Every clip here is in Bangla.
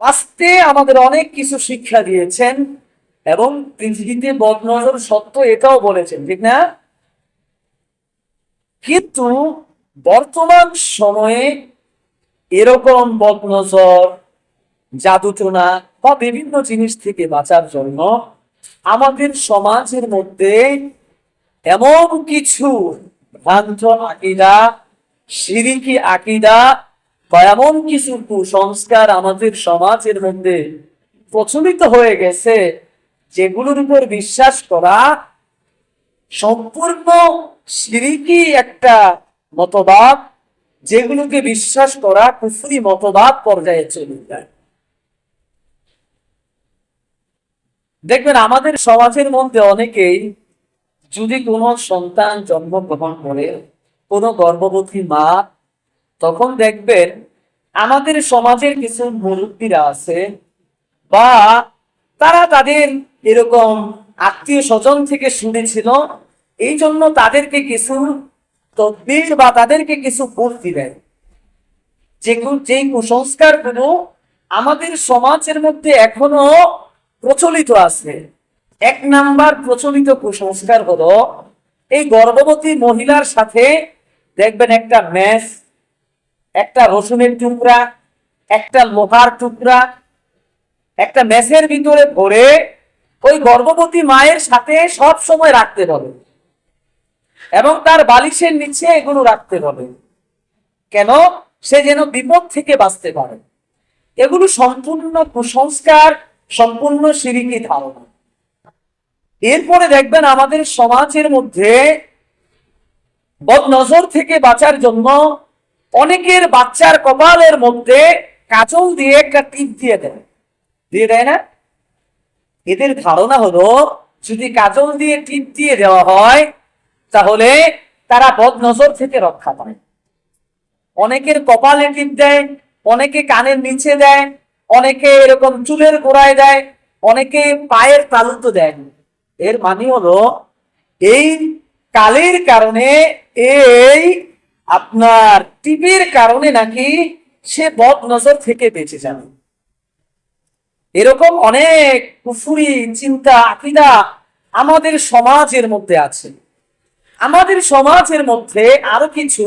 আস্তে আমাদের অনেক কিছু শিক্ষা দিয়েছেন এবং পৃথিবীতে বদনজর সত্য এটাও বলেছেন, ঠিক না? কিন্তু বর্তমান সময়ে এরকম বদনজর, জাদুটোনা বা বিভিন্ন জিনিস থেকে বাঁচার জন্য আমাদের সমাজের মধ্যে এমন কিছু ভ্রান্ত আকীদা, শিরকি আকীদা বা এমন কিছু কুসংস্কার আমাদের সমাজের মধ্যে প্রচলিত হয়ে গেছে, যেগুলোর উপর বিশ্বাস করা সম্পূর্ণ শিরকি একটা মতবাদ, যেগুলোকে বিশ্বাস করা কুফরি মতবাদ পর্যায়ে চলে যায়। দেখবেন আমাদের সমাজের মধ্যে অনেকেই যদি কোনো সন্তান জন্মগ্রহণ করে, কোনো গর্ভবতী মা, তখন দেখবেন আমাদের সমাজের কিছু মুরব্বীরা আছে বা তারা তাদের এরকম আত্মীয় স্বজন থেকে শুনেছিল, এই জন্য তাদেরকে কিছু তদবির বা তাদেরকে কিছু বুদ্ধি দেয়, যে কুসংস্কার গুলো আমাদের সমাজের মধ্যে এখনো প্রচলিত আছে। এক নাম্বার প্রচলিত কুসংস্কার হলো, এই গর্ভবতী মহিলার সাথে দেখবেন একটা মেষ, একটা রসুনের টুকরা, একটা লোহার টুকরা একটা মেসের ভিতরে ভরে ওই গর্ভবতী মায়ের সাথে সব সময় রাখতে হবে এবং তার বালিশের নিচে এগুলো রাখতে হবে। কেন? সে যেন বিপদ থেকে বাঁচতে পারে। এগুলো সম্পূর্ণ কুসংস্কার, সম্পূর্ণ শিরকি ধারণা। এরপরে দেখবেন আমাদের সমাজের মধ্যে বদনজর থেকে বাঁচার জন্য অনেকের বাচ্চার কপালের মধ্যে কাজল দিয়ে একটা টিপ দিয়ে দেয় না? এদের ধারণা হলো যদি কাজল দিয়ে টিপ দিয়ে দেওয়া হয় তাহলে তারা বদনজর থেকে রক্ষা পায়। অনেকের কপালে টিপ দেয়, অনেকে কানের নিচে দেয়, অনেকে এরকম চুলের গোড়ায় দেয়, অনেকে পায়ের তালুতে দেয়। এর মানে হলো এই কালের কারণে, এই আপনার টিপের কারণে নাকি সে বদনজর থেকে বেঁচে যাবে। এরকম অনেক কুফরি চিন্তা আকীদা আমাদের সমাজের মধ্যে আছে। আমাদের সমাজের মধ্যে আরো কিছু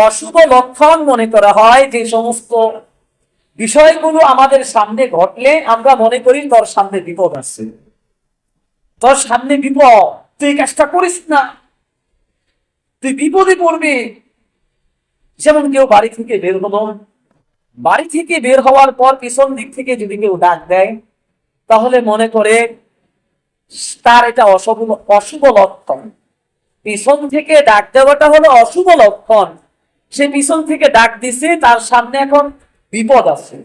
অশুভ লক্ষণ মনে করা হয়, যে সমস্ত বিষয়গুলো আমাদের সামনে ঘটলে আমরা মনে করি তোর সামনে বিপদ আছে, তোর সামনে বিপদ, তুই এই কাজটা করিস না, তুই বিপদে পড়বি। যেমন কেউ বাড়ি থেকে বের হলো, বাড়ি থেকে বের হওয়ার পর পিছন দিক থেকে যদি কেউ ডাক দেয় তাহলে মনে করে তার এটা অশুভ লক্ষণ। পিছন থেকে ডাক দেওয়াটা হলো অশুভ লক্ষণ। সে পিছন থেকে ডাক দিছে, তার সামনে এখন বিপদ আছে।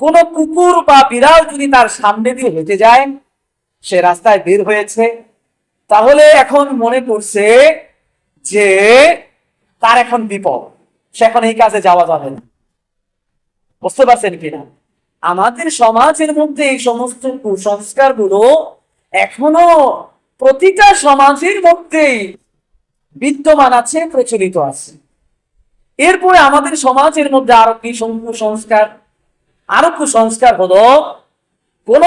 কোন কুকুর বা বিড়াল যদি তার সামনে দিয়ে হেঁটে যায়, সে রাস্তায় বের হয়েছে, তাহলে এখন মনে করছে যে তার এখন বিপদ, সে এখন এই কাজে যাওয়া যাবে না। বুঝতে পারছেন কিনা? আমাদের সমাজের মধ্যে এই সমস্ত কুসংস্কার গুলো এখনো প্রতিটা সমাজের মধ্যেই বিদ্যমান আছে, প্রচলিত আছে। এরপরে আমাদের সমাজের মধ্যে আরো কি কুসংস্কার? আরো কুসংস্কার হলো, কোন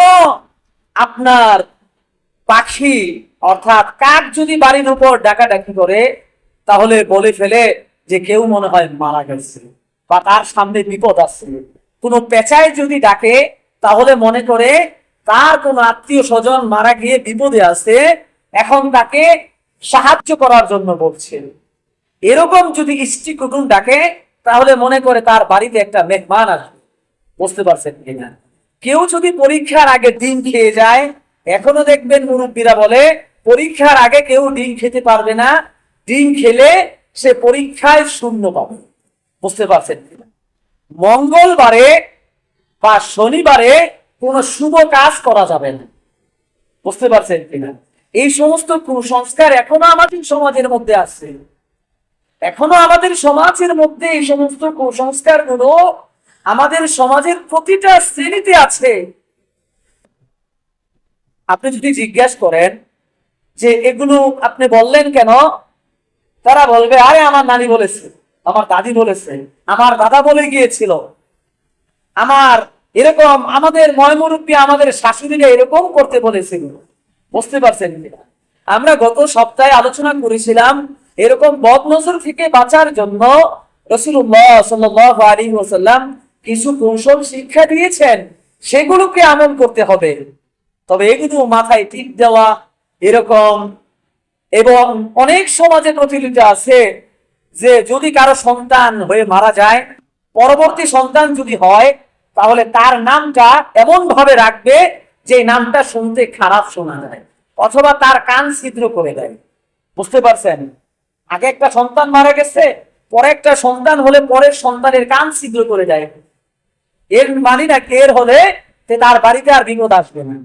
আপনার পাখি অর্থাৎ কাক যদি বাড়ির উপর ডাকাডাকি করে তাহলে বলে ফেলে যে কেউ মনে হয় মারা গেছে বা তার সামনে বিপদ আছে। কোনো পেঁচায় যদি ডাকে তাহলে মনে করে তার কোন আত্মীয় স্বজন মারা গিয়ে বিপদে আছে, এখন তাকে সাহায্য করার জন্য বলছে। এরকম যদি স্ত্রী কুটুম ডাকে তাহলে মনে করে তার বাড়িতে একটা মেহমান আসবে। বুঝতে পারছেন কিনা? কেউ যদি পরীক্ষার আগে ডিম খেয়ে যায়, এখনো দেখবেন মুরব্বীরা বলে পরীক্ষার আগে কেউ ডিম খেতে পারবে না, ডিম খেলে সে পরীক্ষায় শূন্য পাবে। বুঝতে পারছেন কিনা? মঙ্গলবারে বা শনিবারে কোন শুভ কাজ করা যাবে না। বুঝতে পারছেন কিনা? এই সমস্ত কুসংস্কার এখনো আমাদের সমাজের মধ্যে আছে। এখনো আমাদের সমাজের মধ্যে এই সমস্ত কুসংস্কার গুলো আমাদের সমাজের প্রতিটা শ্রেণীতে আছে। আপনি যদি জিজ্ঞাসা করেন যে এগুলো আপনি বললেন কেন, তারা বলবে আরে আমার নানি বলেছে, আমার দাদি বলেছে, আমার দাদা বলে গিয়েছিল। আমার এরকম আমাদের ময়মুরব্বী আমাদের শাশুড়িরা এরকম করতে বলেছিল। বুঝতে পারছেন? আমরা গত সপ্তাহে আলোচনা করেছিলাম এরকম বদনজর থেকে বাঁচার জন্য রাসূলুল্লাহ সাল্লাল্লাহু আলাইহি ওয়াসাল্লাম কিছু কৌশল শিক্ষা দিয়েছেন, সেগুলোকে আমল করতে হবে। তবে এগুলো মাথায় ঠিক দেওয়া এরকম, এবং অনেক সমাজে প্রচলিত আছে যে যদি কারো সন্তান হয়ে মারা যায়, পরবর্তী সন্তান যদি হয় তাহলে তার নামটা এমন ভাবে রাখবে যে নামটা শুনতে খারাপ শোনা যায়, অথবা তার কান ছিদ্র করে দেয়। বুঝতে পারছেন? আগে একটা সন্তান মারা গেছে, পরে একটা সন্তান হলে পরের সন্তানের কান ছিদ্র করে দেয়। এর মানে না এর হলে তার বাড়িতে আর বিপদ আসবে না।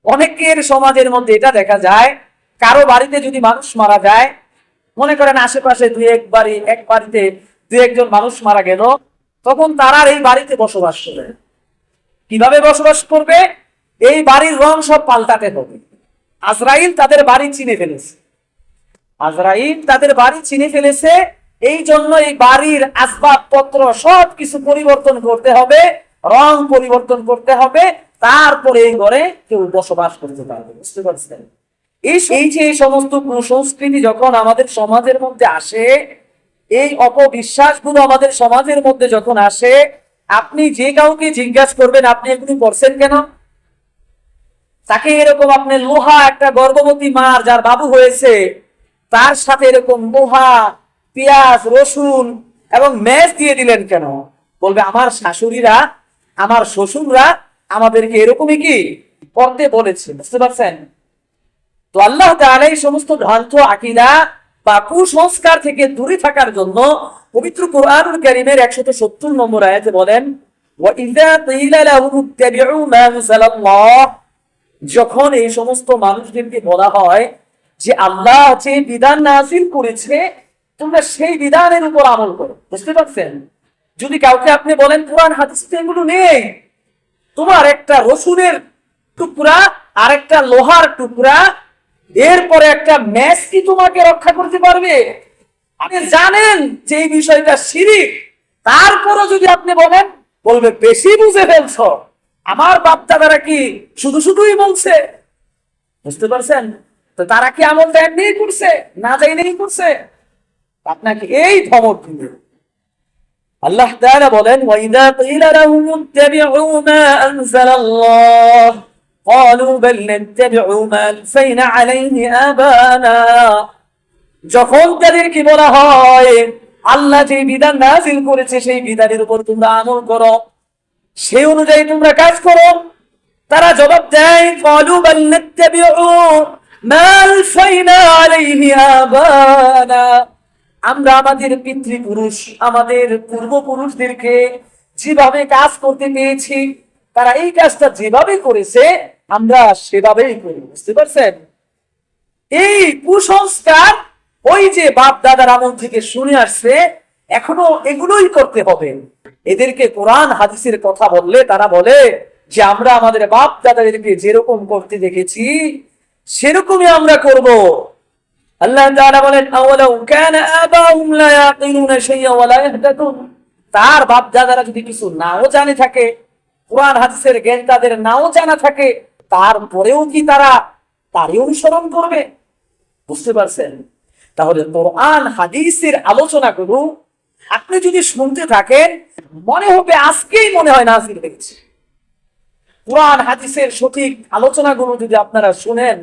অনেকের সমাজের মধ্যে এটা দেখা যায়, কারো বাড়িতে যদি মানুষ মারা যায়, মনে করেন আশেপাশে এক বাড়িতে দুই একজন মানুষ মারা গেল, তখন তারা এই বাড়িতে বসবাস করে। কিভাবে বসবাস করবে? এই বাড়ির রং সব পাল্টাতে হবে। আজরাইল তাদের বাড়ি চিনে ফেলেছে, এই জন্য এই বাড়ির আসবাবপত্র সব কিছু পরিবর্তন করতে হবে, রং পরিবর্তন করতে হবে, তারপরে এই ঘরে কেউ বসবাস করতে পারবে। বুঝতে পারছেন? এই সমস্ত কুসংস্কৃতি যখন আমাদের সমাজের মধ্যে আসে, এই অপবিশ্বাসগুলো আমাদের সমাজের মধ্যে যখন আসে, আপনি যে কাউকে জিজ্ঞাসা করবেন আপনি এগুলো করছেন কেন, তাকে এরকম আপনি লোহা, একটা গর্ভবতী মার যার বাবু হয়েছে তার সাথে এরকম লোহা, পেঁয়াজ, রসুন এবং মেজ দিয়ে দিলেন কেন? বলবে আমার শাশুড়িরা, আমার শ্বশুররা আমাদেরকে এরকমই কি করতে বলেছে। বুঝতে পারছেন? তো আল্লাহ তাআলা এই সমস্ত ভ্রান্ত আকীদা বা কুসংস্কার থেকে দূরে থাকার জন্য পবিত্র কোরআনুল কারীমের 170 নম্বর আয়াতে বলেন, ওয়া ইযা কিলা লাহুম ইত্তাবিউ মা আনজালাল্লাহ, যখন এই সমস্ত মানুষদেরকে বলা হয় যে আল্লাহ যে বিধান নাযিল করেছে তোমরা সেই বিধানের উপর আমল করো। বুঝতে পারছেন? যদি কাউকে আপনি বলেন কোরআন হাদিসে এগুলো নেই, তোমার একটা রসুনের টুকরা আর একটা লোহার টুকরা, এরপরে একটা ম্যাচ কি তোমাকে রক্ষা করতে পারবে? আপনি জানেন যে এই বিষয়টা শিরক, তারপরও যদি আপনি বলেন, বলবে বেশি বুঝে ফেলছো, আমার বাপ দাদারা কি শুধুই বলছে। বুঝতে পারছেন? তো তারা কি আমলটা এমনি করছে, না জানেই করছে? আপনাকে এই ধমক দিবে। আল্লাহ তাআলা বলেন, ওয়া ইযা কিলা লাহুম ইত্তাবিউ মা আনজালাল্লাহ ক্বালু বাল নাত্তাবিউ মা আলফাইনা আলাইহি আবানা, যখন তাদেরকে বলা হয় আল্লাহ যে বিধান নাযিল করেছে সেই বিধানের উপর তোমরা আমল করো, সেই অনুযায়ী তোমরা কাজ করো, তারা জবাব দেয় ক্বালু বাল নাত্তাবিউ মা আলফাইনা আলাইহি আবানা, আমরা আমাদের পিতৃপুরুষ, আমাদের পূর্বপুরুষদেরকে যেভাবে কাজ করতে পেয়েছি, তারা এই কাজটা যেভাবে করেছে আমরা সেভাবেই করি। বুঝতে পারছেন? এই কুসংস্কার ওই যে বাপ দাদার আমল থেকে শুনে আসছে, এখনো এগুলোই করতে হবে। এদেরকে কোরআন হাদিসের কথা বললে তারা বলে যে আমরা আমাদের বাপ দাদাদেরকে যেরকম করতে দেখেছি সেরকমই আমরা করব। আল্লাহ তাআলা বলেন, আওয়ালাউ কানা আবাহুম লা ইয়াকিলুনা শাইআ ওয়া লা ইয়াহতাদুন, তার বাপ দাদারা যদি কিছু নাও জানে থাকে, কোরআন হাদিসের জ্ঞান তাদের নাও জানা থাকে, তারপরেও কি তারা তারই অনুসরণ করবে? বুঝতে পারছেন? তাহলে কোরআন হাদিসের আলোচনাগুলো আপনি যদি শুনতে থাকেন, মনে হবে আজকেই মনে হয় নাযিল হয়েছে। কোরআন হাদিসের সঠিক আলোচনাগুলো যদি আপনারা শুনেন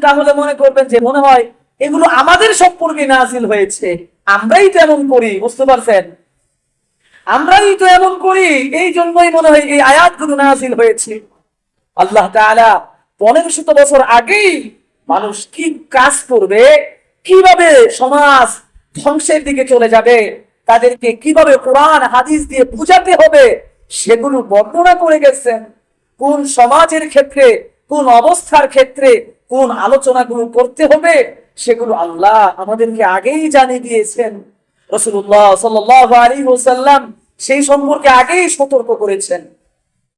তাহলে মনে করবেন যে মনে হয় এগুলো আমাদের সম্পর্কে নাযিল হয়েছে, আমরাই তো এমন করি। বুঝতে পারছেন? আমরাই তো এমন করি, এই জন্যই মনে হয় এই আয়াতগুলো নাযিল হয়েছে। আল্লাহ তাআলা 1500 বছর আগেই মানুষ কি কাজ করবে, কিভাবে সমাজ ধ্বংসের দিকে চলে যাবে, তাদেরকে কিভাবে কোরআন হাদিস দিয়ে বুঝাতে হবে সেগুলো বর্ণনা করে গেছেন। কোন সমাজের ক্ষেত্রে, কোন অবস্থার ক্ষেত্রে কোন আলোচনাগুলো করতে হবে সেগুলো আল্লাহ আমাদেরকে আগেই জানিয়ে দিয়েছেন। রাসূলুল্লাহ সাল্লাল্লাহু আলাইহি ওয়াসাল্লাম সেই সম্পর্কে আগেই সতর্ক করেছেন।